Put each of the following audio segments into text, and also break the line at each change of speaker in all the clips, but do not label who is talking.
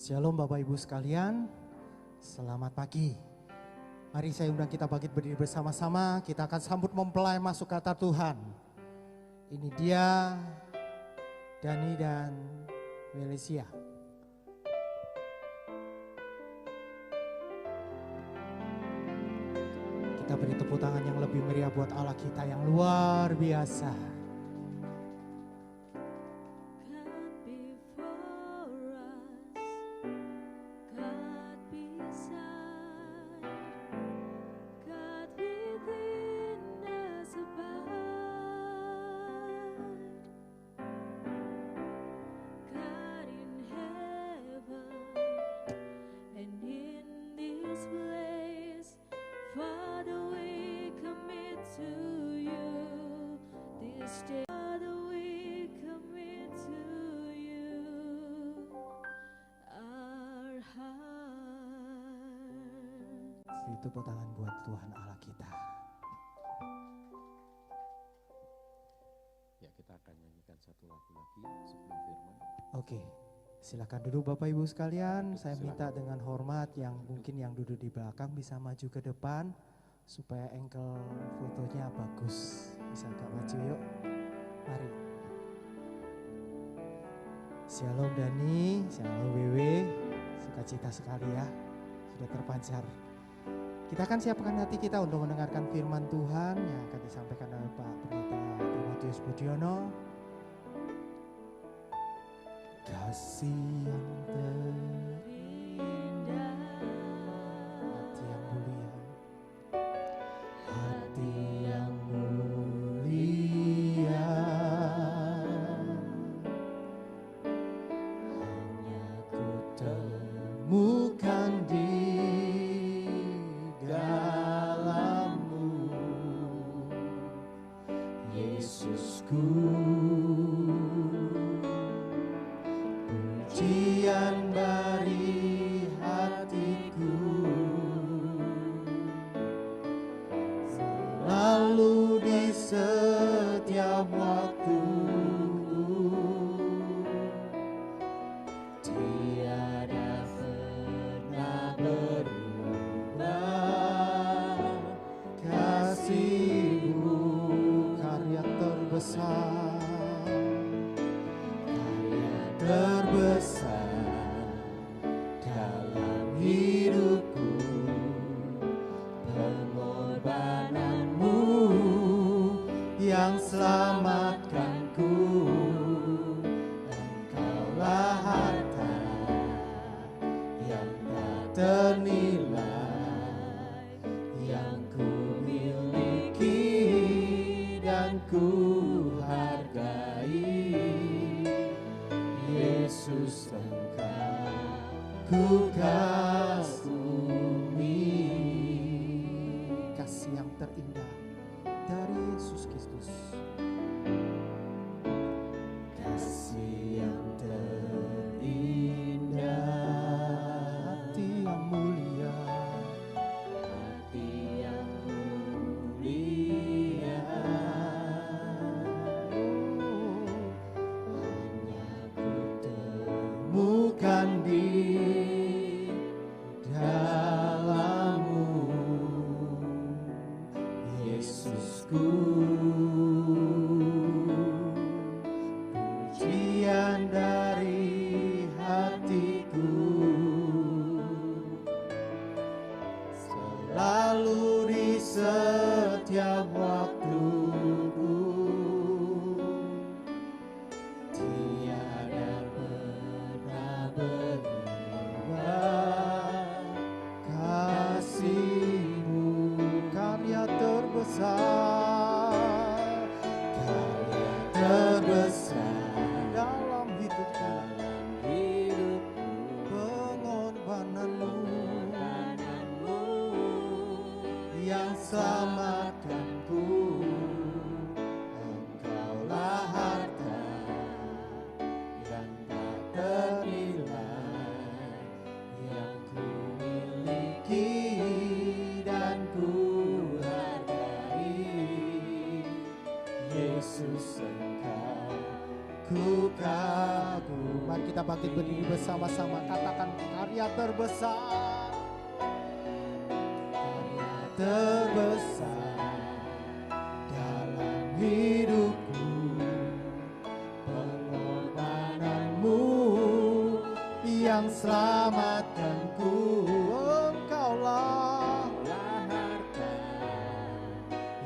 Shalom Bapak Ibu sekalian, selamat pagi. Mari saya undang kita bangkit berdiri bersama-sama, kita akan sambut mempelai masuk kata Tuhan. Ini dia, Dani dan Welesia. Kita beri tepuk tangan yang lebih meriah buat Allah kita yang luar biasa. Tepuk tangan buat Tuhan Allah kita.
Ya, kita akan nyanyikan satu lagu lagi sebelum firman.
Oke, silakan duduk Bapak Ibu sekalian. Saya minta dengan hormat yang mungkin yang duduk di belakang bisa maju ke depan supaya angle fotonya bagus. Bisa agak maju yuk. Mari. Shalom Dani, shalom Wewe. Sukacita sekali ya, sudah terpancar. Kita akan siapkan hati kita untuk mendengarkan firman Tuhan yang akan disampaikan oleh Pak Pendeta Timotius Budiono. Kasih yang terindah, hati yang mulia, hati yang mulia, hanya ku temukan di dalammu, Yesusku. Pujian dari hatiku, selalu di setiap waktu, tiada pernah berubah. Kasih-Mu karya terbesar, terbesar dalam hidupku, pengorbananmu yang selamatkanku. Engkaulah harta yang tak ternilai, yang ku miliki dan ku hargai. Yesus Engkau ku kagumi. Kasih yang terindah dari Yesus Kristus, kasih yang terindah, hati yang mulia, hati yang mulia. Bukan di dalammu, Yesusku. Pujian dari hatiku, selalu di setiap waktuku, tiada pernah berubah. Kasih-Mu karya terbesar, karya terbesar dalam hidupku, pengorbananmu yang selamatkanku. Engkaulah harta yang tak ternilai, yang ku miliki dan ku hargai. Yesus Engkau ku kagum. Mari kita bangkit berdiri bersama-sama, katakan karya terbesar, karya terbesar dalam hidupku, pengorbananmu yang selamatkanku. Engkaulah harta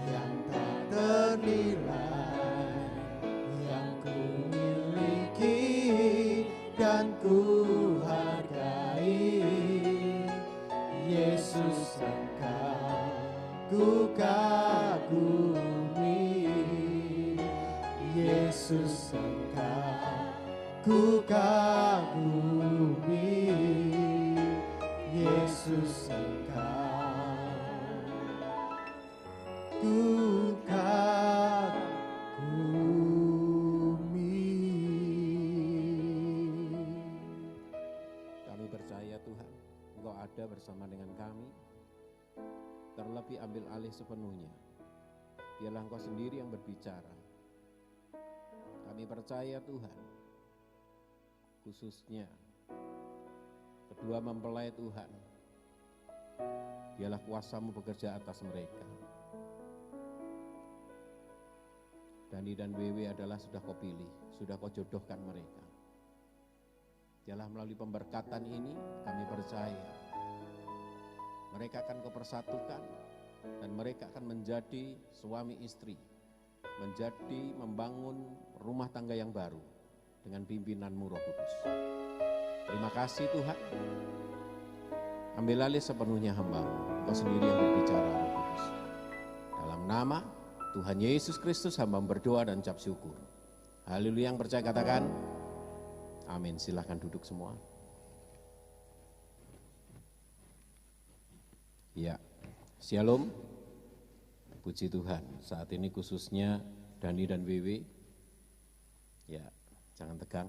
yang tak ternilai yang ku miliki dan ku hargai. Yesus, Engkau ku kagumi. Yesus, Engkau ku kagumi. Yesus, Engkau ku kagumi.
Kami percaya Tuhan, Engkau ada bersama dengan kami. Terlebih ambil alih sepenuhnya. Biarlah Engkau sendiri yang berbicara. Kami percaya Tuhan, khususnya kedua mempelai Tuhan, biarlah kuasa-Mu bekerja atas mereka. Dani dan Wewe adalah sudah Kau pilih, sudah Kau jodohkan mereka. Biarlah melalui pemberkatan ini kami percaya mereka akan Kau persatukan dan mereka akan menjadi suami istri, menjadi membangun rumah tangga yang baru dengan pimpinan-Mu Roh Kudus. Terima kasih Tuhan. Ambil alih sepenuhnya hamba-Mu, Kau sendiri yang berbicara Roh Kudus. Dalam nama Tuhan Yesus Kristus hamba berdoa dan ucap syukur. Haleluya, yang percaya katakan amin. Silahkan duduk semua. Ya, Shalom. Puji Tuhan, saat ini khususnya Dani dan Wewe. Ya, jangan tegang.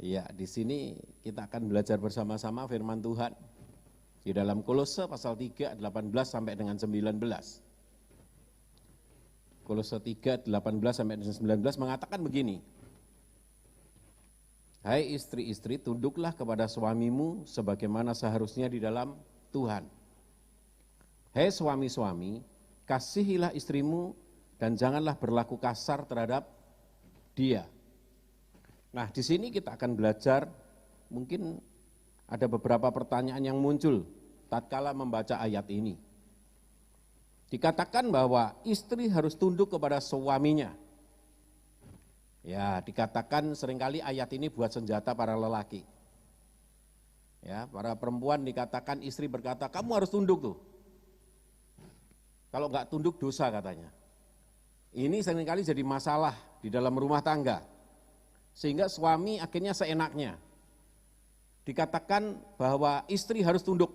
Ya, di sini kita akan belajar bersama-sama firman Tuhan di dalam Kolose pasal 3, 18 sampai dengan 19. Kolose 3, 18 sampai dengan 19 mengatakan begini. Hai istri-istri, tunduklah kepada suamimu sebagaimana seharusnya di dalam Tuhan. Hai suami-suami, kasihilah istrimu dan janganlah berlaku kasar terhadap dia. Nah, di sini kita akan belajar, mungkin ada beberapa pertanyaan yang muncul tatkala membaca ayat ini. Dikatakan bahwa istri harus tunduk kepada suaminya. Ya, dikatakan seringkali ayat ini buat senjata para lelaki. Ya, para perempuan dikatakan istri berkata, kamu harus tunduk tuh. Kalau enggak tunduk dosa katanya. Ini seringkali jadi masalah di dalam rumah tangga. Sehingga suami akhirnya seenaknya. Dikatakan bahwa istri harus tunduk.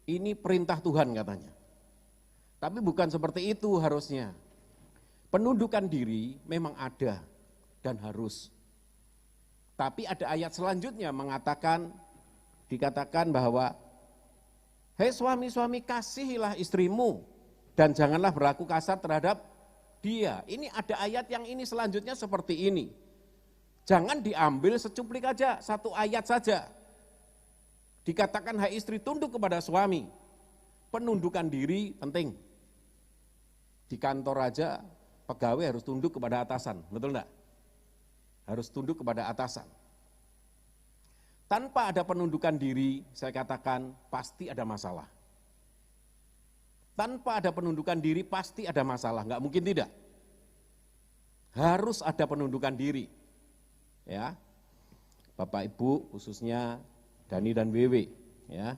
Ini perintah Tuhan katanya. Tapi bukan seperti itu harusnya. Penundukan diri memang ada dan harus. Tapi ada ayat selanjutnya mengatakan, dikatakan bahwa, hei suami-suami kasihilah istrimu dan janganlah berlaku kasar terhadap dia. Ini ada ayat yang ini selanjutnya seperti ini. Jangan diambil secuplik aja, satu ayat saja. Dikatakan hai istri tunduk kepada suami. Penundukan diri penting. Di kantor aja pegawai harus tunduk kepada atasan, betul enggak? Harus tunduk kepada atasan. Tanpa ada penundukan diri, saya katakan pasti ada masalah. Tanpa ada penundukan diri pasti ada masalah, enggak mungkin tidak. Harus ada penundukan diri. Ya. Bapak Ibu khususnya Dani dan Wewe, ya.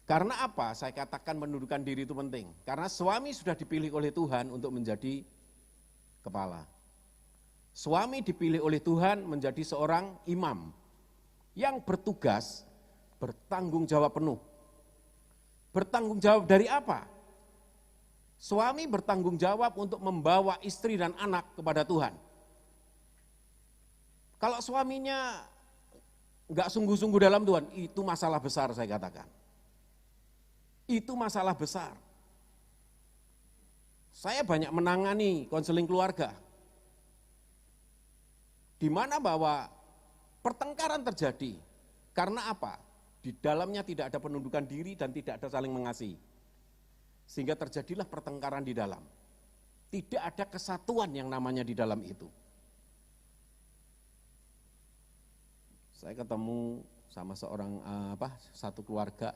Karena apa? Saya katakan penundukan diri itu penting. Karena suami sudah dipilih oleh Tuhan untuk menjadi kepala. Suami dipilih oleh Tuhan menjadi seorang imam yang bertugas bertanggung jawab penuh. Bertanggung jawab dari apa? Suami bertanggung jawab untuk membawa istri dan anak kepada Tuhan. Kalau suaminya enggak sungguh-sungguh dalam Tuhan, itu masalah besar saya katakan. Itu masalah besar. Saya banyak menangani konseling keluarga, di mana bahwa pertengkaran terjadi. Karena apa? Di dalamnya tidak ada penundukan diri dan tidak ada saling mengasihi. Sehingga terjadilah pertengkaran di dalam. Tidak ada kesatuan yang namanya di dalam itu. Saya ketemu sama satu keluarga.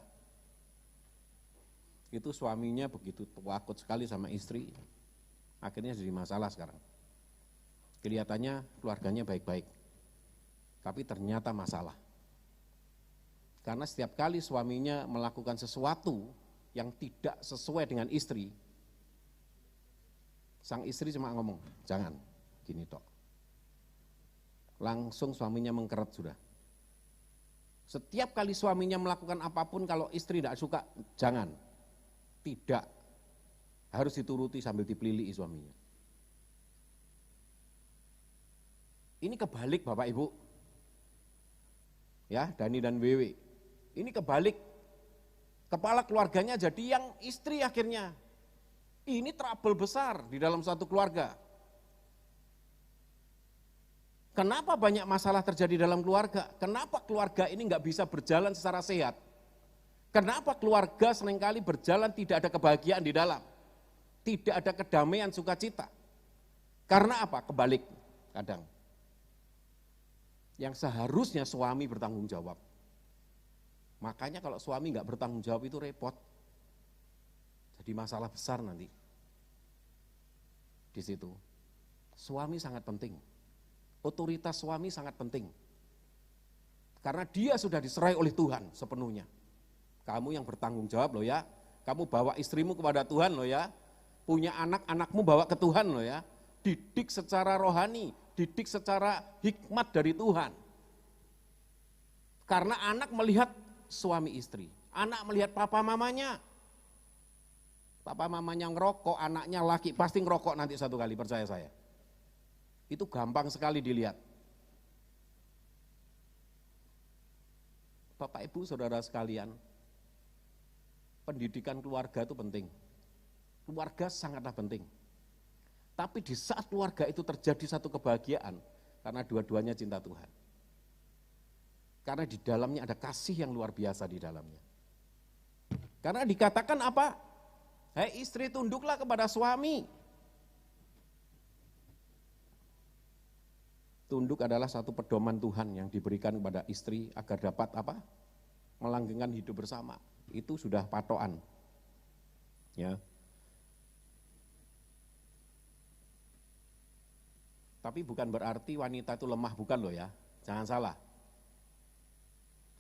Itu suaminya begitu takut sekali sama istri. Akhirnya jadi masalah sekarang. Kelihatannya keluarganya baik-baik. Tapi ternyata masalah. Karena setiap kali suaminya melakukan sesuatu yang tidak sesuai dengan istri, sang istri cuma ngomong, jangan, gini tok. Langsung suaminya mengkeret sudah. Setiap kali suaminya melakukan apapun, kalau istri tidak suka, jangan. Tidak. Harus dituruti sambil dipelili suaminya. Ini kebalik Bapak Ibu. Ya, Dani dan Wewe. Ini kebalik, kepala keluarganya jadi yang istri akhirnya. Ini trouble besar di dalam satu keluarga. Kenapa banyak masalah terjadi dalam keluarga? Kenapa keluarga ini nggak bisa berjalan secara sehat? Kenapa keluarga seringkali berjalan tidak ada kebahagiaan di dalam? Tidak ada kedamaian sukacita. Karena apa? Kebalik kadang. Yang seharusnya suami bertanggung jawab. Makanya kalau suami nggak bertanggung jawab itu repot. Jadi masalah besar nanti. Di situ. Suami sangat penting. Otoritas suami sangat penting. Karena dia sudah diserai oleh Tuhan sepenuhnya. Kamu yang bertanggung jawab loh ya. Kamu bawa istrimu kepada Tuhan loh ya. Punya anak-anakmu bawa ke Tuhan loh ya. Didik secara rohani, didik secara hikmat dari Tuhan. Karena anak melihat suami istri, anak melihat papa mamanya. Papa mamanya ngerokok, anaknya laki, pasti ngerokok nanti satu kali, percaya saya. Itu gampang sekali dilihat. Bapak Ibu Saudara sekalian, pendidikan keluarga itu penting. Keluarga sangatlah penting. Tapi di saat keluarga itu terjadi satu kebahagiaan, karena dua-duanya cinta Tuhan. Karena di dalamnya ada kasih yang luar biasa di dalamnya. Karena dikatakan apa? Hei istri, tunduklah kepada suami. Tunduk adalah satu pedoman Tuhan yang diberikan kepada istri agar dapat apa? Melanggengkan hidup bersama. Itu sudah patokan. Ya. Tapi bukan berarti wanita itu lemah, bukan loh ya. Jangan salah.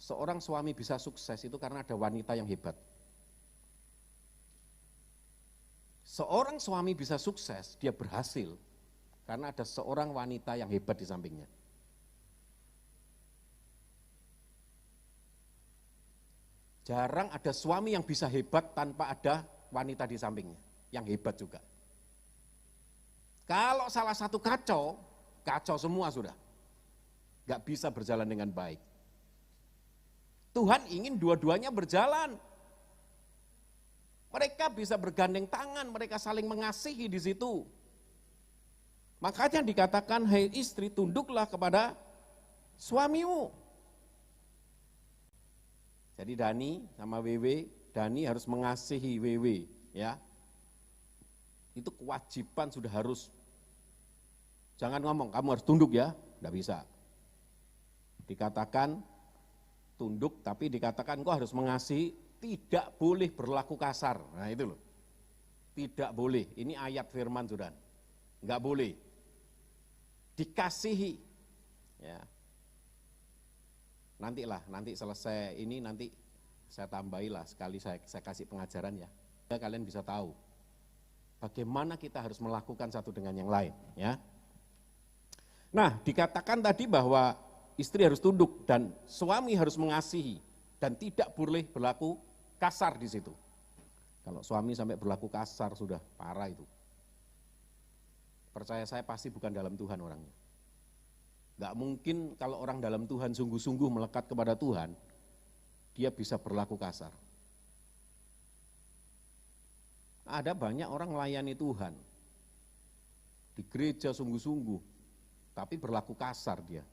Seorang suami bisa sukses itu karena ada wanita yang hebat. Seorang suami bisa sukses, dia berhasil karena ada seorang wanita yang hebat di sampingnya. Jarang ada suami yang bisa hebat tanpa ada wanita di sampingnya, yang hebat juga. Kalau salah satu kacau, kacau semua sudah. Gak bisa berjalan dengan baik. Tuhan ingin dua-duanya berjalan. Mereka bisa bergandeng tangan, mereka saling mengasihi di situ. Makanya dikatakan, hei istri, tunduklah kepada suamimu. Jadi Dani sama Wewe, Dani harus mengasihi Wewe, ya. Itu kewajiban sudah harus. Jangan ngomong, kamu harus tunduk ya, enggak bisa. Dikatakan tunduk, tapi dikatakan kau harus mengasihi, tidak boleh berlaku kasar. Nah itu loh, tidak boleh. Ini ayat firman sudah, enggak boleh. Dikasihi, ya. Nanti selesai ini nanti saya tambahilah sekali saya kasih pengajaran ya. Kalian bisa tahu bagaimana kita harus melakukan satu dengan yang lain, ya. Nah, dikatakan tadi bahwa istri harus tunduk dan suami harus mengasihi dan tidak boleh berlaku kasar di situ. Kalau suami sampai berlaku kasar sudah parah itu. Percaya saya pasti bukan dalam Tuhan orangnya. Gak mungkin kalau orang dalam Tuhan sungguh-sungguh melekat kepada Tuhan, dia bisa berlaku kasar. ada banyak orang melayani Tuhan. Di gereja sungguh-sungguh, tapi berlaku kasar dia.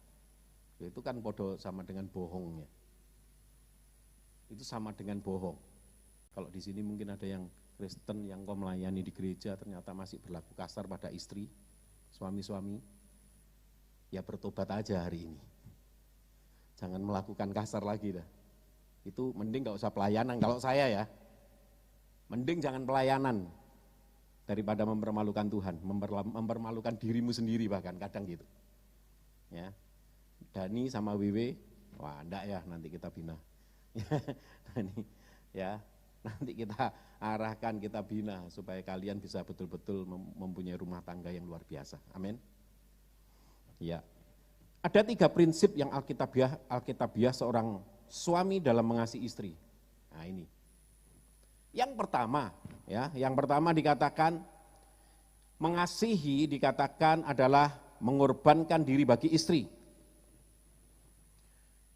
Itu kan podo sama dengan bohongnya. Itu sama dengan bohong. Kalau di sini mungkin ada yang Kristen yang kau melayani di gereja ternyata masih berlaku kasar pada istri, suami-suami, ya bertobat aja hari ini. Jangan melakukan kasar lagi dah. Itu mending gak usah pelayanan kalau saya ya. Mending jangan pelayanan daripada mempermalukan Tuhan, mempermalukan dirimu sendiri bahkan kadang gitu. Ya. Dani sama Wewe, wah enggak ya nanti kita bina. Dani, ya nanti kita arahkan, kita bina supaya kalian bisa betul-betul mempunyai rumah tangga yang luar biasa. Amin. Ya. Ada 3 prinsip yang Alkitabiah seorang suami dalam mengasihi istri. Nah ini. Yang pertama dikatakan mengasihi dikatakan adalah mengorbankan diri bagi istri.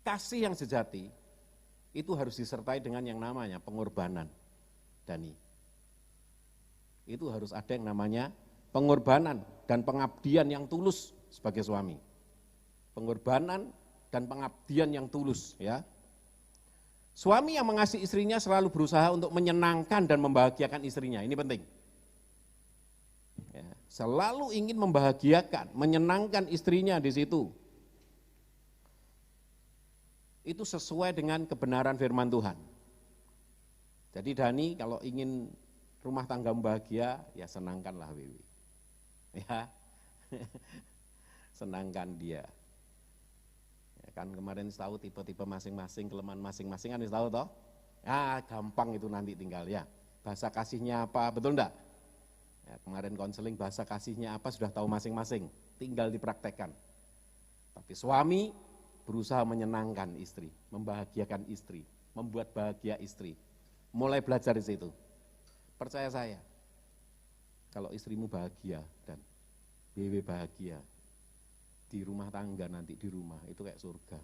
Kasih yang sejati itu harus disertai dengan yang namanya pengorbanan. Dani. Itu harus ada yang namanya pengorbanan dan pengabdian yang tulus sebagai suami. Pengorbanan dan pengabdian yang tulus, ya. Suami yang mengasihi istrinya selalu berusaha untuk menyenangkan dan membahagiakan istrinya, ini penting. Ya, selalu ingin membahagiakan, menyenangkan istrinya di situ. Itu sesuai dengan kebenaran firman Tuhan. Jadi Dani kalau ingin rumah tangga bahagia, ya senangkanlah Wiwi. Ya, senangkan dia. Kan kemarin tahu tipe-tipe masing-masing, kelemahan masing-masing kan tahu toh? Ah, gampang itu nanti tinggal ya. Bahasa kasihnya apa, betul enggak? Ya, kemarin konseling bahasa kasihnya apa sudah tahu masing-masing, tinggal dipraktekkan. Tapi suami berusaha menyenangkan istri, membahagiakan istri, membuat bahagia istri. Mulai belajar di situ. Percaya saya, kalau istrimu bahagia dan BW bahagia, di rumah tangga nanti di rumah itu kayak surga.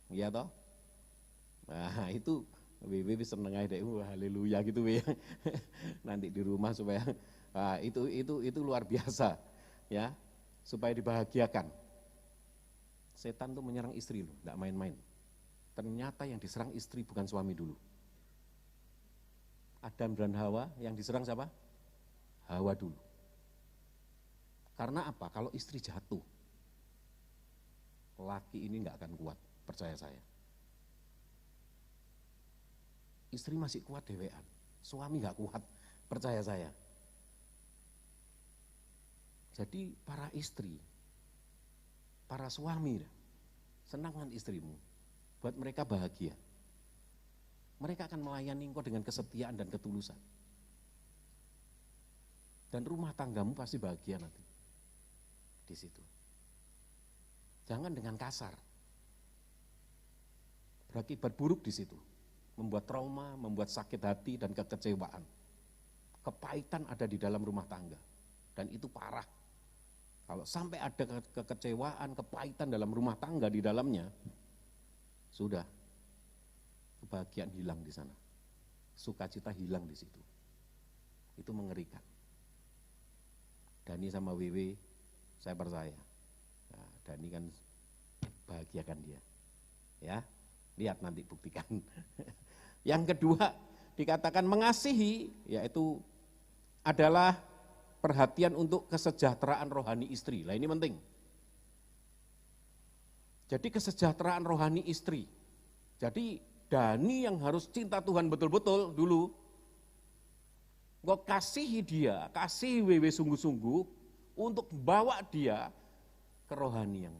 Iya toh? Nah itu WW seneng aja deh, haleluya gitu ya. Nanti di rumah supaya itu luar biasa ya, supaya dibahagiakan. Setan tuh menyerang istri loh, enggak main-main. Ternyata yang diserang istri bukan suami dulu. Adam dan Hawa yang diserang siapa? Hawa dulu. Karena apa? Kalau istri jatuh, laki ini enggak akan kuat, percaya saya. Istri masih kuat dewean, suami enggak kuat, percaya saya. Jadi para istri, para suami, senangkan istrimu, buat mereka bahagia. Mereka akan melayani engkau dengan kesetiaan dan ketulusan. Dan rumah tanggamu pasti bahagia nanti. Di situ. Jangan dengan kasar. Berakibat buruk di situ. Membuat trauma, membuat sakit hati dan kekecewaan. Kepahitan ada di dalam rumah tangga. Dan itu parah. Kalau sampai ada kekecewaan, kepahitan dalam rumah tangga di dalamnya, sudah kebahagiaan hilang di sana. Sukacita hilang di situ. Itu mengerikan. Dani sama Wewe, saya percaya. Nah, Dani kan bahagiakan dia. Ya, lihat nanti buktikan. Yang kedua, dikatakan mengasihi, yaitu adalah perhatian untuk kesejahteraan rohani istri. Lah ini penting. Jadi kesejahteraan rohani istri. Jadi Dani yang harus cinta Tuhan betul-betul dulu. Kau kasihi dia, kasihi Wewe sungguh-sungguh, untuk bawa dia ke rohani yang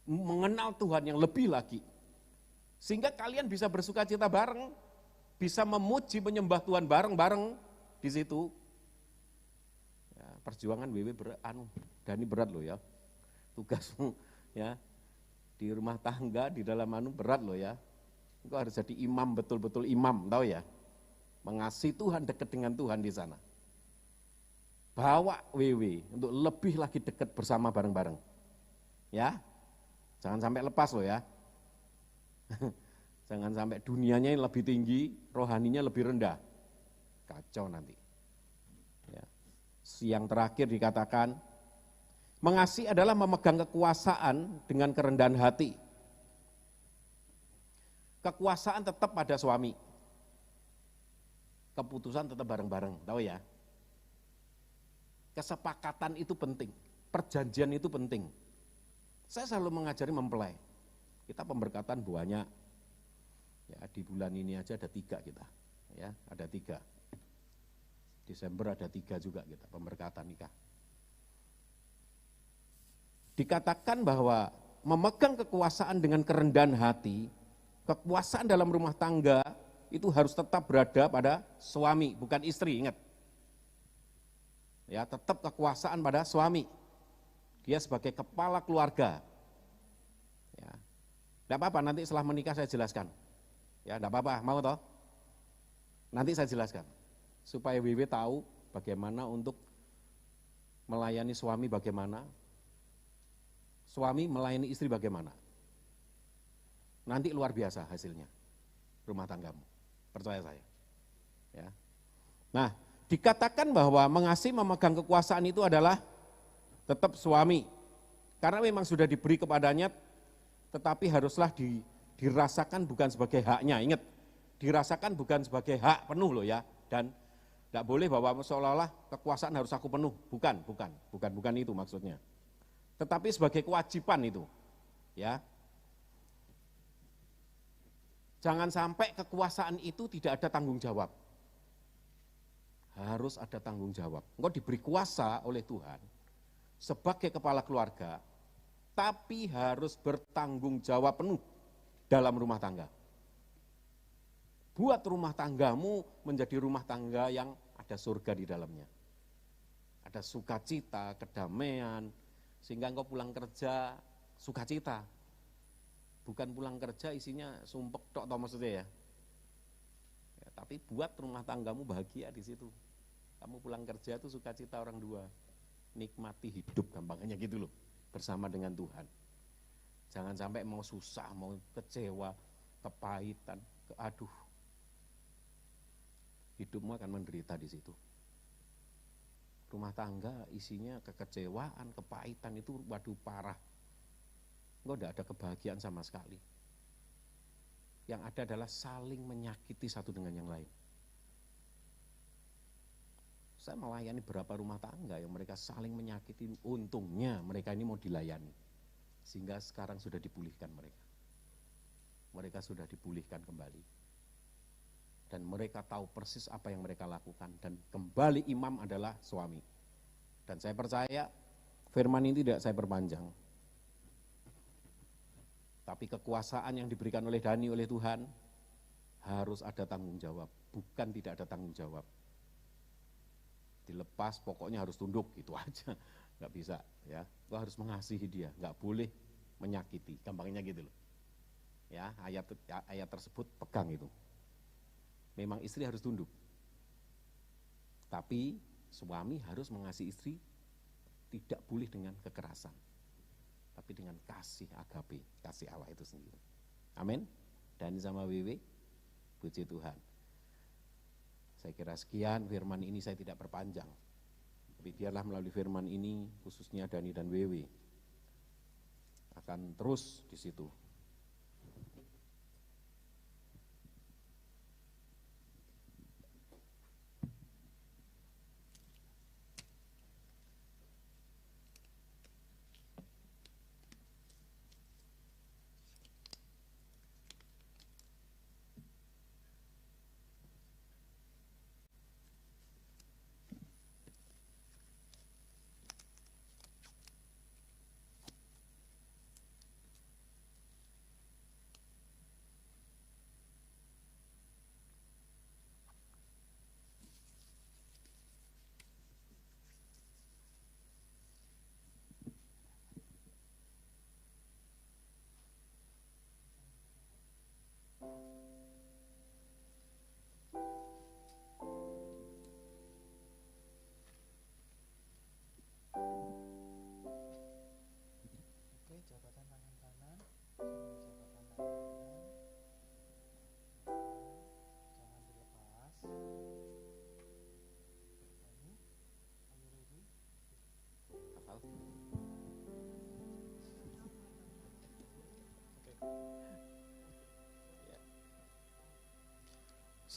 mengenal Tuhan yang lebih lagi. Sehingga kalian bisa bersuka cita bareng, bisa memuji menyembah Tuhan bareng-bareng di situ. Ya, perjuangan Wewe Dani berat loh ya. Tugasmu ya di rumah tangga, di dalam berat loh ya. Engkau harus jadi imam, betul-betul imam, tahu ya. Mengasihi Tuhan, dekat dengan Tuhan di sana. Bawa Wewe untuk lebih lagi dekat bersama bareng-bareng. Ya, jangan sampai lepas loh ya. Jangan sampai dunianya yang lebih tinggi, rohaninya lebih rendah. Kacau nanti. Ya. Yang terakhir dikatakan, mengasihi adalah memegang kekuasaan dengan kerendahan hati. Kekuasaan tetap pada suami. Keputusan tetap bareng-bareng, tahu ya? Kesepakatan itu penting, perjanjian itu penting. Saya selalu mengajari mempelai. Kita pemberkatan banyak. Ya, di bulan ini aja ada 3 kita. Ya, ada 3. Desember ada 3 juga kita pemberkatan nikah. Dikatakan bahwa memegang kekuasaan dengan kerendahan hati, kekuasaan dalam rumah tangga itu harus tetap berada pada suami, bukan istri, ingat. Ya, tetap kekuasaan pada suami. Dia sebagai kepala keluarga. Ya. Tidak apa-apa, nanti setelah menikah saya jelaskan. Ya, tidak apa-apa, mau toh? Nanti saya jelaskan. Supaya WW tahu bagaimana untuk melayani suami bagaimana, suami melayani istri bagaimana. Nanti luar biasa hasilnya, rumah tanggamu. Percaya saya. Ya. Nah, dikatakan bahwa mengasihi memegang kekuasaan itu adalah tetap suami. Karena memang sudah diberi kepadanya, tetapi haruslah dirasakan bukan sebagai haknya. Ingat, dirasakan bukan sebagai hak penuh loh ya. Dan tidak boleh bahwa seolah-olah kekuasaan harus aku penuh. Bukan itu maksudnya. Tetapi sebagai kewajiban itu. Ya. Jangan sampai kekuasaan itu tidak ada tanggung jawab. Harus ada tanggung jawab. Engkau diberi kuasa oleh Tuhan sebagai kepala keluarga, tapi harus bertanggung jawab penuh dalam rumah tangga. Buat rumah tanggamu menjadi rumah tangga yang ada surga di dalamnya. Ada sukacita, kedamaian, sehingga engkau pulang kerja sukacita. Bukan pulang kerja isinya sumpek tok toh maksudnya ya. Ya, tapi buat rumah tanggamu bahagia di situ. Kamu pulang kerja itu sukacita orang dua. Nikmati hidup gampangnya gitu loh. Bersama dengan Tuhan. Jangan sampai mau susah, mau kecewa, kepahitan, aduh. Hidupmu akan menderita di situ. Rumah tangga isinya kekecewaan, kepahitan itu waduh parah. Enggak ada kebahagiaan sama sekali. Yang ada adalah saling menyakiti satu dengan yang lain. Saya melayani berapa rumah tangga yang mereka saling menyakiti, untungnya mereka ini mau dilayani. Sehingga sekarang sudah dipulihkan mereka. Mereka sudah dipulihkan kembali. Dan mereka tahu persis apa yang mereka lakukan. Dan kembali imam adalah suami. Dan saya percaya firman ini tidak saya perpanjang. Tapi kekuasaan yang diberikan oleh Dani, oleh Tuhan, harus ada tanggung jawab. Bukan tidak ada tanggung jawab. Dilepas pokoknya harus tunduk, gitu aja. Nggak bisa, ya. Lo harus mengasihi dia, nggak boleh menyakiti. Gampangnya gitu loh. Ya, ayat tersebut pegang itu. Memang istri harus tunduk. Tapi suami harus mengasihi istri, tidak boleh dengan kekerasan. Tapi dengan kasih agape, kasih Allah itu sendiri. Amin. Dani sama Wewe, puji Tuhan. Saya kira sekian, firman ini saya tidak perpanjang. Tapi biarlah melalui firman ini, khususnya Dani dan Wewe, akan terus di situ.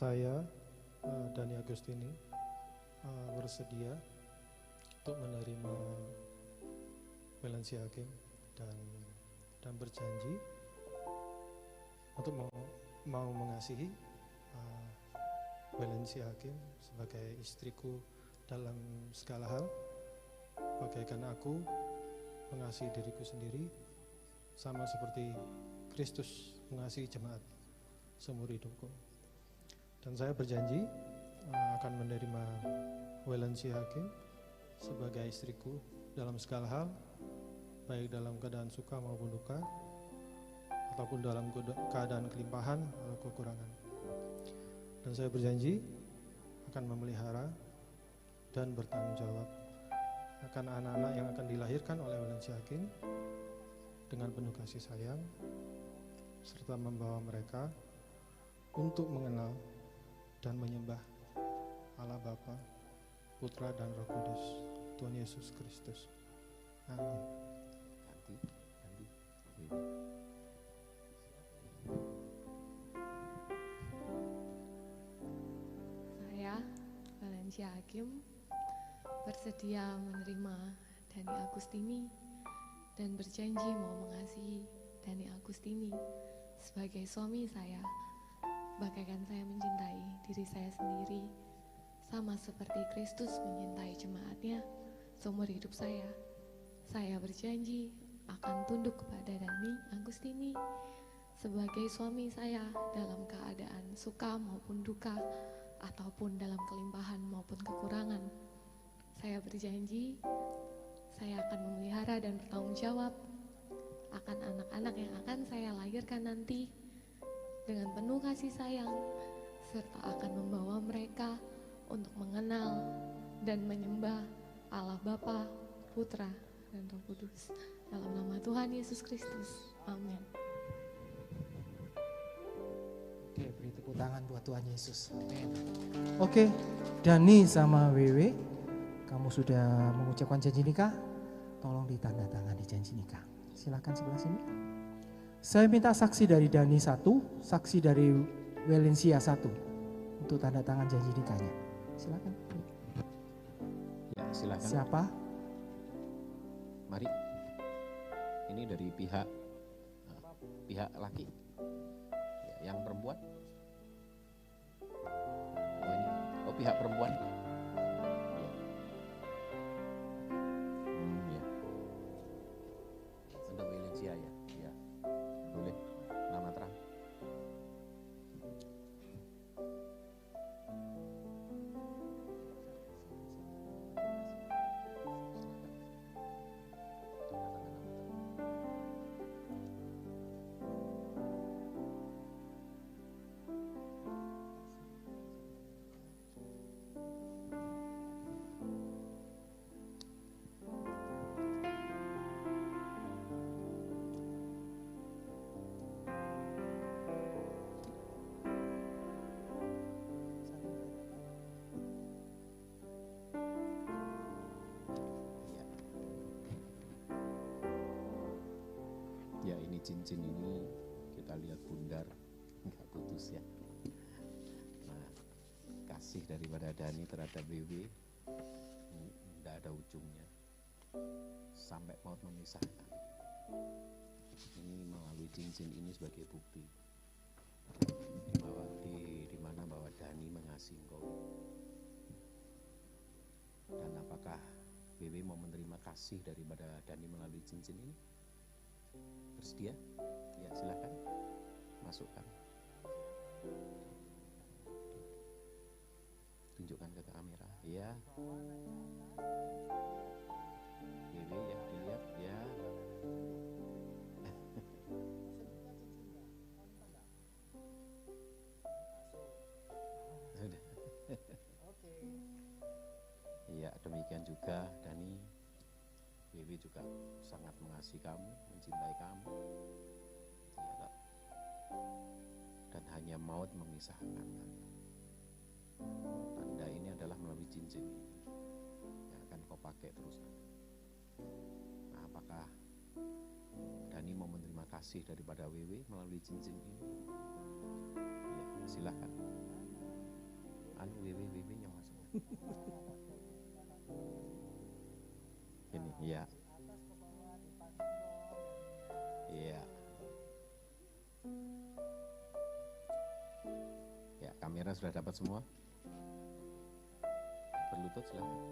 Saya, Dani Agustini, bersedia untuk menerima Valencia Hakim dan berjanji untuk mau mengasihi Valencia Hakim sebagai istriku dalam segala hal, bagaikan aku mengasihi diriku sendiri, sama seperti Kristus mengasihi jemaat seumur hidupku. Dan saya berjanji akan menerima Valencia Hakim sebagai istriku dalam segala hal, baik dalam keadaan suka maupun duka, ataupun dalam keadaan kelimpahan atau kekurangan. Dan saya berjanji akan memelihara dan bertanggung jawab akan anak-anak yang akan dilahirkan oleh Valencia Hakim dengan penuh kasih sayang, serta membawa mereka untuk mengenal dan menyembah Allah Bapa, Putra dan Roh Kudus, Tuhan Yesus Kristus. Amin.
Saya, Valencia Hakim, bersedia menerima Dani Agustini dan berjanji mau mengasihi Dani Agustini sebagai suami saya, bagaikan saya mencintai diri saya sendiri, sama seperti Kristus mencintai jemaatnya seumur hidup saya. Saya berjanji akan tunduk kepada Dani Agustini sebagai suami saya dalam keadaan suka maupun duka, ataupun dalam kelimpahan maupun kekurangan. Saya berjanji saya akan memelihara dan bertanggung jawab akan anak-anak yang akan saya lahirkan nanti dengan penuh kasih sayang, serta akan membawa mereka untuk mengenal dan menyembah Allah Bapa, Putra, dan Roh Kudus. Dalam nama Tuhan Yesus Kristus. Amin.
Oke, beri tepuk tangan buat Tuhan Yesus. Amin. Oke, Dani sama Wewe, kamu sudah mengucapkan janji nikah? Tolong ditandatangani janji nikah. Silakan sebelah sini. Saya minta saksi dari Dani 1, saksi dari Valencia 1 untuk tanda tangan janji nikahnya. Silakan.
Ya, silakan.
Siapa?
Mari. Ini dari pihak laki. Ya, yang perempuan. Oh, ini. Oh, pihak perempuan. Ya. Ya. Untuk Valencia ya. Ya. Boleh. Nama terang. Ya, ini cincin ini kita lihat bundar, nggak putus ya. Nah, kasih daripada Dani terhadap BW nggak ada ujungnya, sampai maut memisahkan. Ini melalui cincin ini sebagai bukti di mana bahwa Dani mengasihi engkau. Dan apakah BW mau menerima kasih daripada Dani melalui cincin ini? Bersedia? Ya, silakan masukkan. Tunjukkan ke kamera. Ya. BW ya, dilihat ya. Sudah. Iya, demikian juga Dani. BW juga sangat mengasihi kamu, mencintai kamu, ya, dan hanya maut memisahkan kalian. Tanda ini adalah melalui cincin yang akan kau pakai terus. Nah, apakah Dani mau menerima kasih daripada WW melalui cincin ini? Ya, silakan. Ini, iya. Iya. Ya, kamera sudah dapat semua. Berlutut silakan.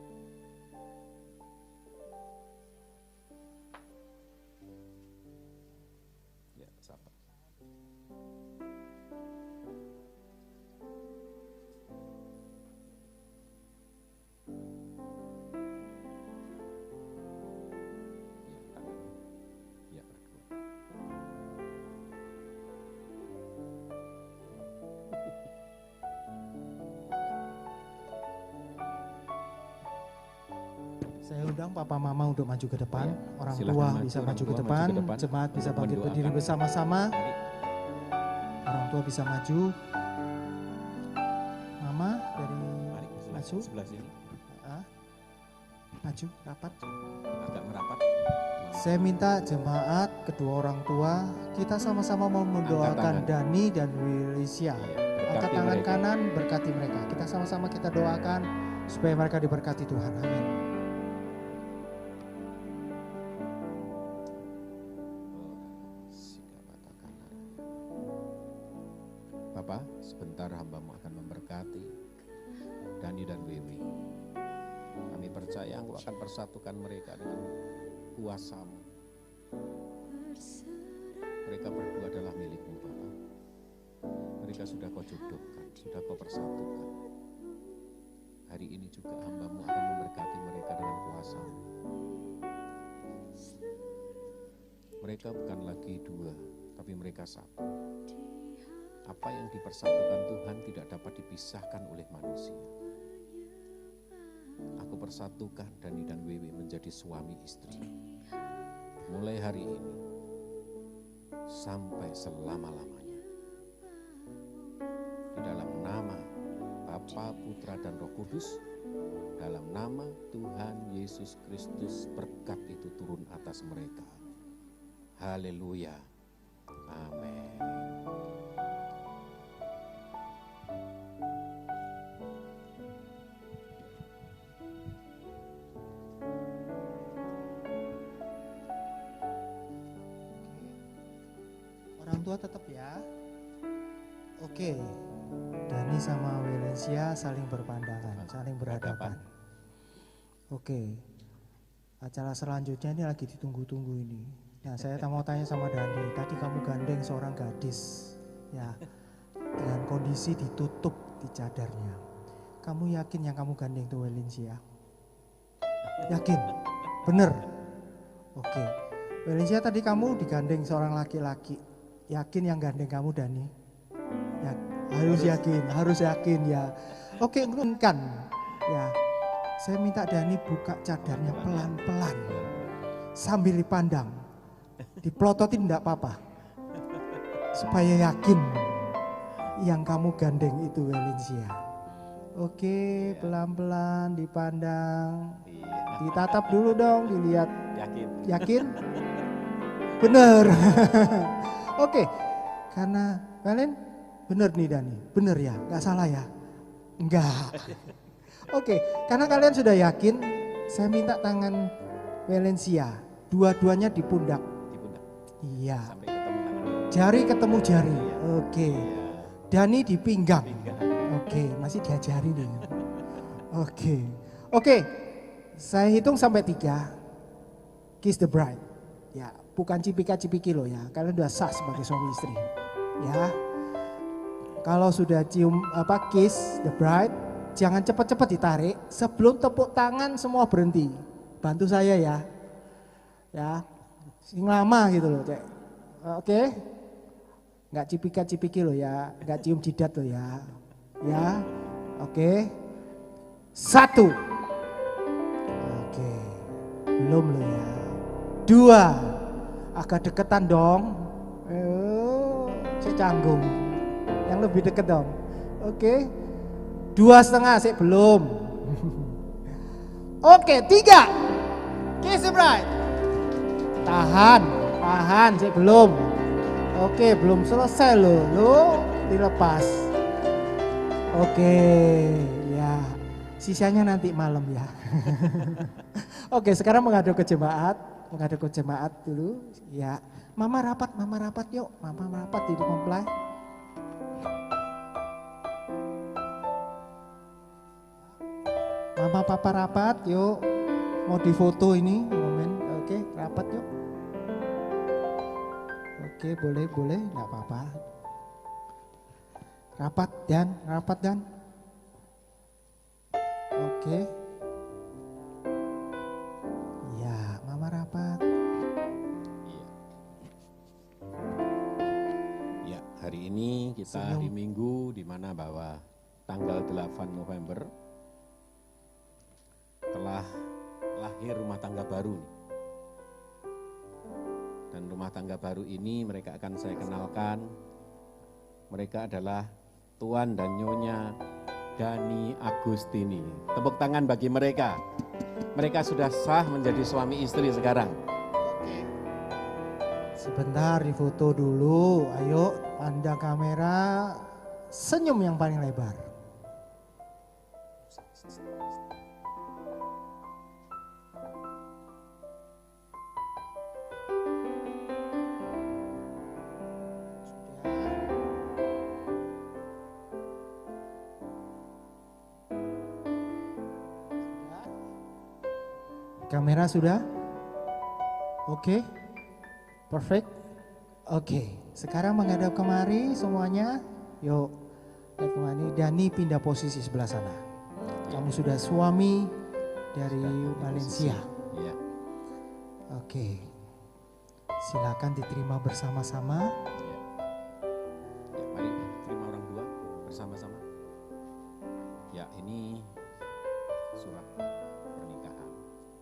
Ya, sabar. Ya, tangan. Ya, berdua.
Saya undang Papa Mama untuk maju ke depan.
Ya,
Orang
silakan
tua
maju,
bisa
orang
maju
tua
ke
maju
depan.
ke depan
Jemaat bisa
untuk
bangkit
mendoakan.
berdiri bersama-sama.
Mari.
Orang tua bisa maju. Mama dari
Mari,
maju.
sebelah sini.
Ah, maju, rapat.
Agak merapat.
Saya minta jemaat, kedua orang tua, kita sama-sama mau mendoakan
tangan.
Dani dan Wilisia.
Iya,
Angkat
berkati
tangan
mereka.
kanan, berkati mereka. Kita sama-sama kita doakan supaya mereka diberkati Tuhan. Amin.
Bapak, sebentar hambamu akan memberkati Dani dan Wiwi. Kami percaya Engkau akan persatukan mereka dengan kuasa-Mu. Mereka berdua adalah milik-Mu, Bapak. Mereka sudah Kau jodohkan, sudah Kau persatukan. Hari ini juga hambamu akan memberkati mereka dengan kuasa-Mu. Mereka bukan lagi dua, tapi mereka satu. Apa yang dipersatukan Tuhan tidak dapat dipisahkan oleh manusia. Aku persatukan Dani dan Wewe menjadi suami istri. Mulai hari ini sampai selama-lamanya. Di dalam nama Bapa, Putra, dan Roh Kudus, dalam nama Tuhan Yesus Kristus, berkat itu turun atas mereka. Haleluya. Amin.
Orang tua tetap ya. Oke. Dani sama Wilisia saling berpandangan, saling berhadapan. Oke. Acara selanjutnya ini lagi ditunggu-tunggu ini. Nah, saya mau tanya sama Dani, tadi kamu gandeng seorang gadis, ya, dengan kondisi ditutup di cadarnya. Kamu yakin yang kamu gandeng itu Wilisia? Yakin? Bener? Oke. Wilisia, tadi kamu digandeng seorang laki-laki. Yakin yang gandeng kamu Dani? Ya, harus yakin ya. Oke, kan ya. Saya minta Dani buka cadarnya pelan-pelan sambil dipandang, dipelototin enggak apa-apa, supaya yakin yang kamu gandeng itu Wilisia. Oke, pelan-pelan dipandang, ditatap dulu dong, dilihat. Yakin? Bener. Oke, karena kalian bener nih Dani, bener ya, nggak salah ya? Enggak. Oke, karena kalian sudah yakin, saya minta tangan Wilisia, dua-duanya di pundak. Iya.
Sampai ketemu tangan.
Jari ketemu jari. Oke. Dani di pinggang. Oke, masih diajari nih. Oke. Saya hitung sampai 3. Kiss the bride. Ya, bukan cipika-cipiki loh ya. Kalian udah sah sebagai suami istri. Ya. Kalau sudah cium kiss the bride, jangan cepat-cepat ditarik. Sebelum tepuk tangan semua berhenti. Bantu saya ya. Ya. Sing lama gitu loh, Cek. Oke. Enggak cipika-cipiki loh ya, enggak cium jidat loh ya. Ya. Oke. 1. Oke. Belum loh ya. 2. Agak deketan dong. Canggung. Yang lebih deket dong. Oke. 2,5 sih belum. Oke, 3. Kiss the bride. Tahan sih belum. Oke, belum selesai loh dilepas. Oke, ya. Sisanya nanti malam ya. Oke, sekarang menghadap ke jemaat dulu. Ya, mama rapat yuk. Mama rapat di mempelai. Mama papa rapat yuk. Mau difoto ini momen. Oke, rapat yuk. Oke, boleh, enggak apa-apa. Rapat dan. Oke. Ya, mama rapat.
Iya. Ya, hari ini kita
Senyum.
hari Minggu di mana bahwa tanggal 8 November telah lahir rumah tangga baru. Dan rumah tangga baru ini mereka akan saya kenalkan. Mereka adalah Tuan dan Nyonya Dani Agustini. Tepuk tangan bagi mereka. Mereka sudah sah menjadi suami istri sekarang.
Sebentar difoto dulu. Ayo, pandang kamera. Senyum yang paling lebar. Kamera sudah? Oke. Perfect. Oke. Sekarang menghadap kemari semuanya. Yuk. Lihat kemari. Dani pindah posisi sebelah sana. Kamu sudah suami dari Valencia.
Ya.
Oke. Silakan diterima bersama-sama.
Ya. Ya, mari terima orang dua bersama-sama. Ya, ini surat pernikahan.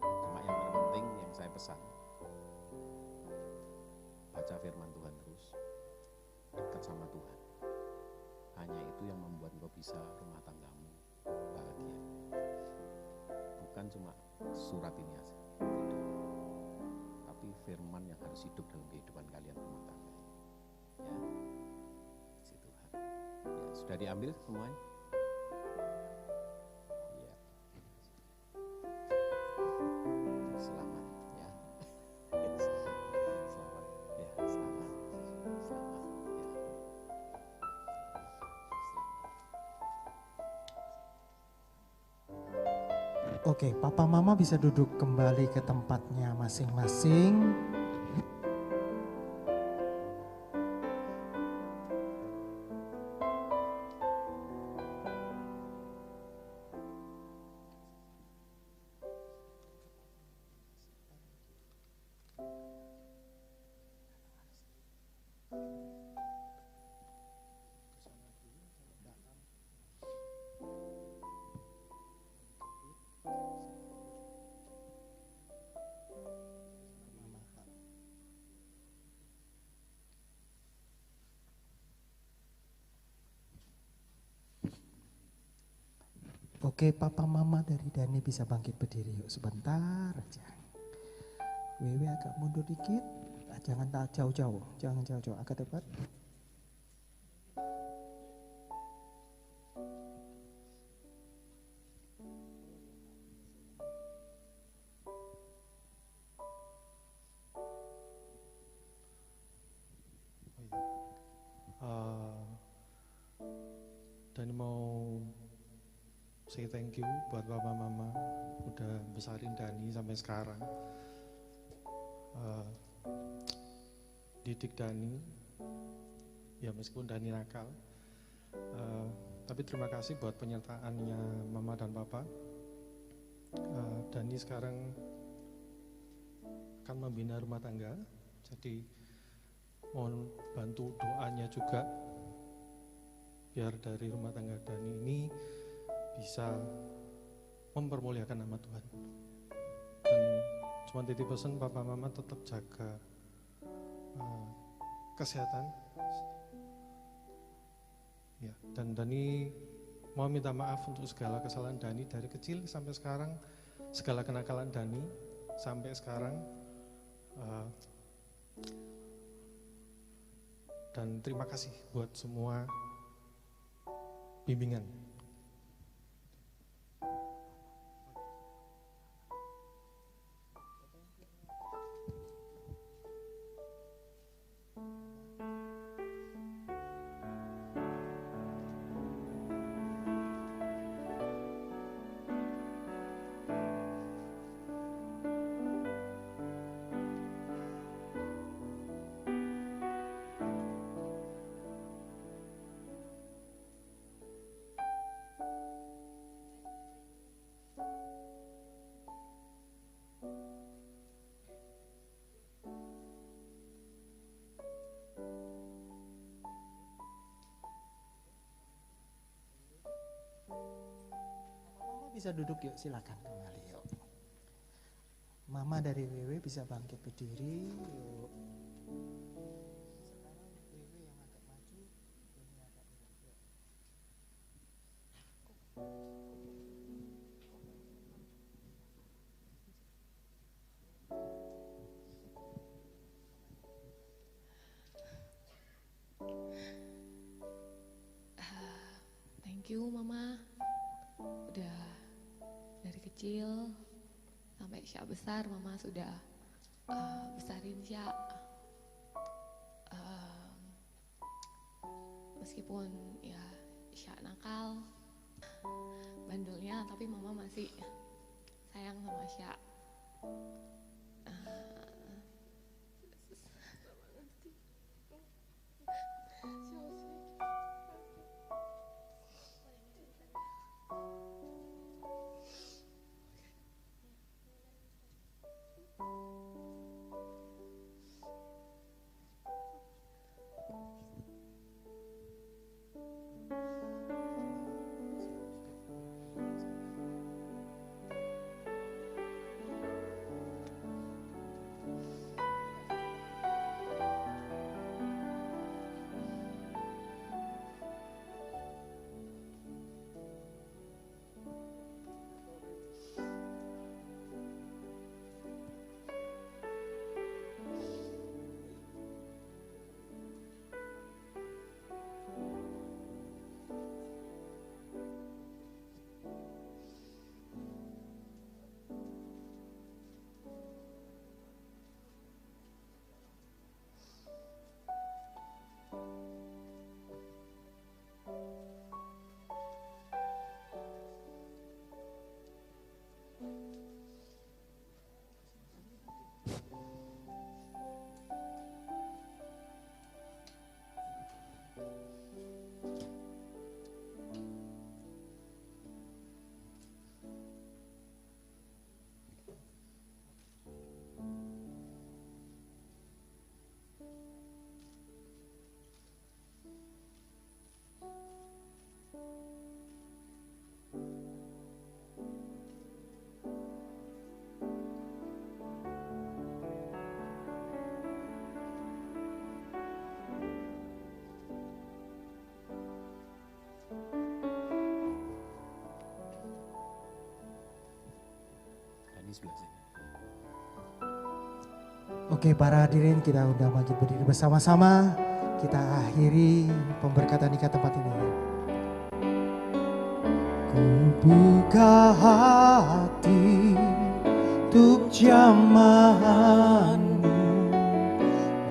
Cuma yang terpenting yang saya pesan, baca firman Tuhan terus, dekat sama Tuhan. Hanya itu yang membuat engkau bisa rumah tanggamu bahagia. Bukan cuma surat ini aja, tidak. Tapi firman yang harus hidup dalam kehidupan kalian rumah tangga. Ya, kasih Tuhan. Ya, sudah diambil semuanya? Ya. Selamat ya. Selamat ya, selamat.
Oke, papa mama bisa duduk kembali ke tempatnya masing-masing. Oke, papa mama dari Dani bisa bangkit berdiri yuk sebentar aja. Wewe agak mundur dikit, jangan jauh-jauh, agak dekat.
Dan mau say thank you buat papa mama udah besarin Dani sampai sekarang. Didik Dani, ya meskipun Dani nakal, tapi terima kasih buat penyertaannya mama dan papa. Dani sekarang akan membina rumah tangga, jadi mohon bantu doanya juga biar dari rumah tangga Dani ini bisa mempermuliakan nama Tuhan. Dan cuma titip pesan papa mama tetap jaga kesehatan. Ya, dan Dani mau minta maaf untuk segala kesalahan Dani dari kecil sampai sekarang, segala kenakalan Dani sampai sekarang. Dan terima kasih buat semua bimbingan.
bisa duduk yuk, silakan kembali yuk. Mama dari Wewe bisa bangkit berdiri yuk. Sekarang Wewe yang agak maju, ini agak yuk.
Thank you Mama, udah dari kecil sampai Syak besar Mama sudah besarin Syak. Meskipun ya Syak nakal, bandelnya, tapi Mama masih sayang sama Syak.
Sebelah sini.
Oke, para hadirin, kita udah bangkit berdiri bersama-sama. Kita akhiri pemberkatan nikah tempat ini. Ku buka hati untuk jamahanmu,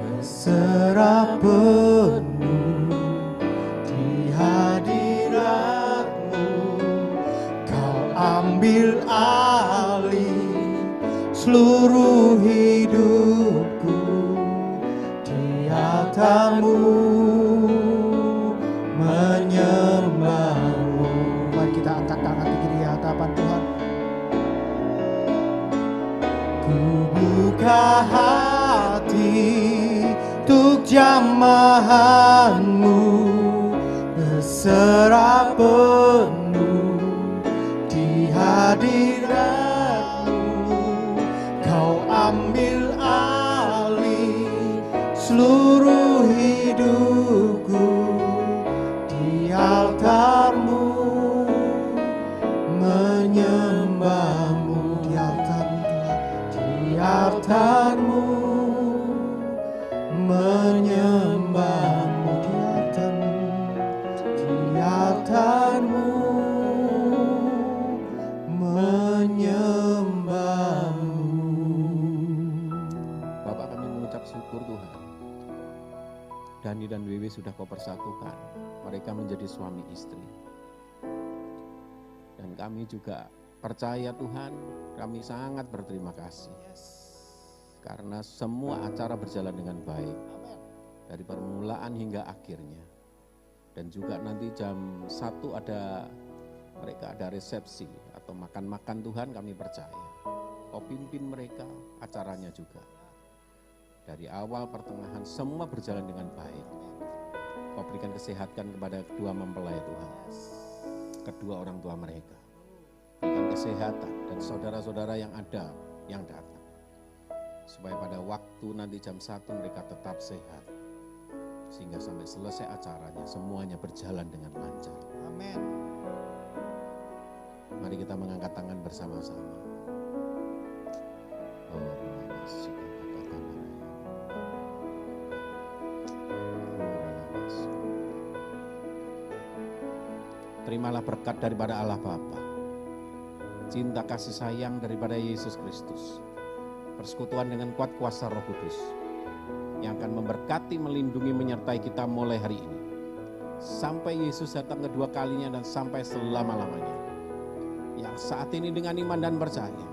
berserah penuh di hadiratmu. Kau ambil alih seluruh hidupku, di altarmu menyembahmu. Mari kita angkat tangan tinggi di hadapan Tuhan. Ku buka hati untuk jamahanmu, berserah penuh di hadirat. Kau ambil alih seluruh hidupku, di altarmu menyembahmu. Di altarmu Tuhan, di altarmu menyembahmu. Di altarmu menyembahmu.
Bapak, kami mengucap syukur Tuhan. Dani dan Wewe sudah Kau persatukan. Mereka menjadi suami istri. Dan kami juga percaya Tuhan, kami sangat berterima kasih. Karena semua acara berjalan dengan baik. Dari permulaan hingga akhirnya. Dan juga nanti jam 1 mereka ada resepsi atau makan-makan. Tuhan, kami percaya Kau pimpin mereka, acaranya juga. Dari awal pertengahan semua berjalan dengan baik. Kau berikan kesehatan kepada kedua mempelai Tuhan, kedua orang tua mereka. Berikan kesehatan, dan saudara-saudara yang ada, yang datang. Supaya pada waktu nanti jam 1 mereka tetap sehat. Sehingga sampai selesai acaranya, semuanya berjalan dengan lancar.
Amin.
Mari kita mengangkat tangan bersama-sama. Oh, terimalah berkat daripada Allah Bapa, cinta kasih sayang daripada Yesus Kristus, persekutuan dengan kuat kuasa Roh Kudus, yang akan memberkati, melindungi, menyertai kita mulai hari ini, sampai Yesus datang kedua kalinya dan sampai selama-lamanya. Yang saat ini dengan iman dan percaya,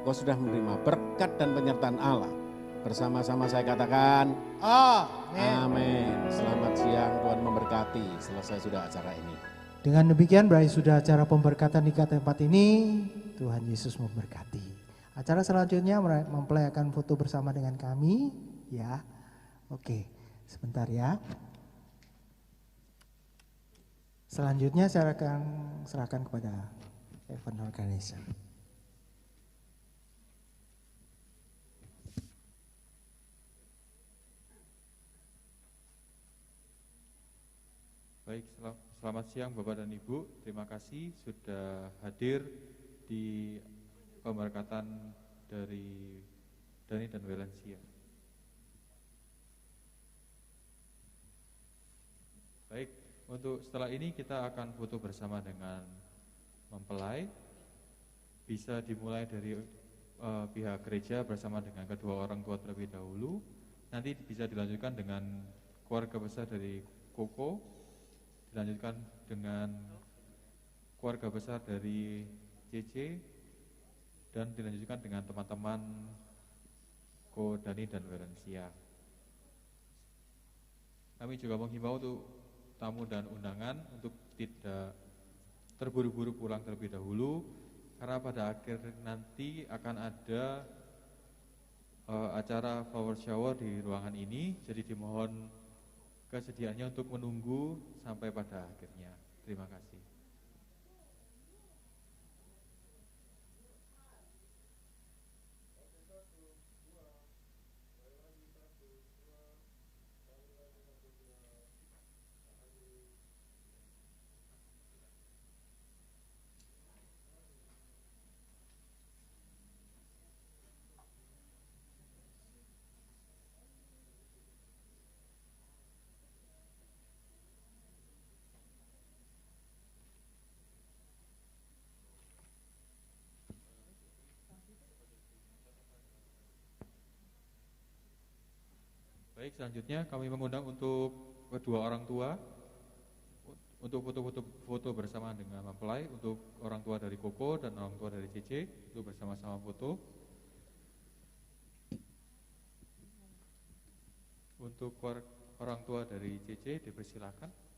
kau sudah menerima berkat dan penyertaan Allah. Bersama-sama saya katakan,
Amin.
amin. Selamat siang, Tuhan memberkati. Selesai sudah acara ini.
Dengan demikian berakhir sudah acara pemberkatan di tempat ini. Tuhan Yesus memberkati. Acara selanjutnya mempelai akan foto bersama dengan kami, ya. Oke, sebentar ya. Selanjutnya saya akan serahkan kepada event organizer.
Baik, selamat siang Bapak dan Ibu. Terima kasih sudah hadir di pemberkatan dari Dani dan Valencia. Baik, untuk setelah ini kita akan foto bersama dengan mempelai. Bisa dimulai dari pihak gereja bersama dengan kedua orang tua terlebih dahulu. Nanti bisa dilanjutkan dengan keluarga besar dari Koko, dilanjutkan dengan keluarga besar dari CC, dan dilanjutkan dengan teman-teman Ko Dani dan Valencia. Kami juga menghimbau untuk tamu dan undangan untuk tidak terburu-buru pulang terlebih dahulu, karena pada akhir nanti akan ada acara flower shower di ruangan ini, jadi dimohon kesediaannya untuk menunggu sampai pada akhirnya. Terima kasih. Baik, selanjutnya kami mengundang untuk kedua orang tua untuk foto bersama dengan mempelai, untuk orang tua dari Koko dan orang tua dari CC untuk bersama-sama foto. Untuk orang tua dari CC dipersilakan.